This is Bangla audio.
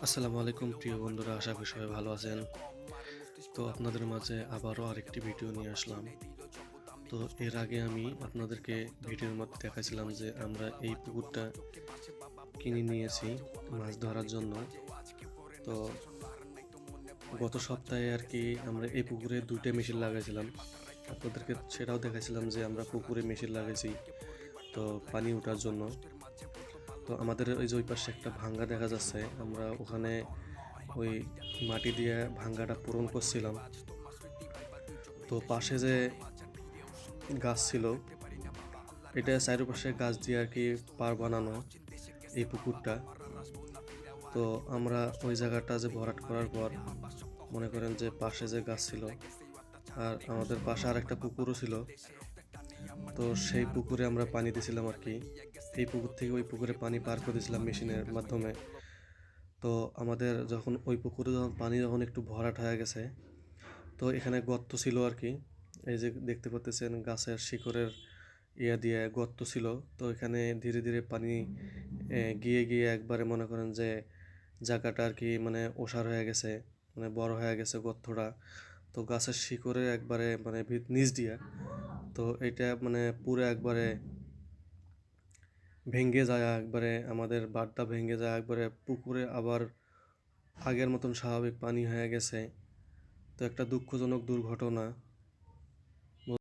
আসসালামু আলাইকুম প্রিয় বন্ধুরা, আশা করি সবাই ভালো আছেন। তো আপনাদের মাঝে আবারও আরেকটি ভিডিও নিয়ে আসলাম। তো এর আগে আমি আপনাদেরকে ভিডিওর মধ্যে দেখাইছিলাম যে আমরা এই পুকুরটা কিনে নিয়েছি মাছ ধরার জন্য। তো গত সপ্তাহে আর কি আমরা এই পুকুরে ২টা মেশিন লাগাইছিলাম। আপনাদেরকে সেটাও দেখাইছিলাম যে আমরা পুকুরে মেশিন লাগাইছি তো পানি ওঠার জন্য। তো আমাদের ওই যে ওই পাশে একটা ভাঙ্গা দেখা যাচ্ছে, আমরা ওখানে ওই মাটি দিয়ে ভাঙ্গাটা পূরণ করছিলাম। তো পাশে যে গাছ ছিল, এটা চারপাশে গাছ দিয়ে আর কি পার বানানো এই পুকুরটা। তো আমরা ওই জায়গাটা যে ভরাট করার পর মনে করেন যে পাশে যে গাছ ছিল আর আমাদের পাশে আর একটা পুকুরও ছিল। তো সেই পুকুরে আমরা পানি দিছিলাম আর কি। এই পুকুর থেকে ওই পুকুরে পানি পার করে দিয়েছিলাম মেশিনের মাধ্যমে। তো আমাদের যখন ওই পুকুরে পানি যখন একটু ভরাট হয়ে গেছে, তো এখানে গর্ত ছিল আর কি। এই যে দেখতে পাচ্ছেন গাছের শিকড়ের দিয়ে গর্ত ছিল। তো এখানে ধীরে ধীরে পানি গিয়ে গিয়ে একবারে মনে করেন যে জায়গাটা আর কি মানে ওসার হয়ে গেছে, মানে বড় হয়ে গেছে গর্তটা। তো গাছের শিকড়ের একবারে মানে নিচ দিয়া, তো এটা মানে পুরো একবারে ভেঙে যায়, একবারে আমাদের বাঁধটা ভেঙে যায়, একবারে পুকুরে আবার আগের মতন স্বাভাবিক পানি হয়ে গেছে। তো একটা দুঃখজনক দুর্ঘটনা।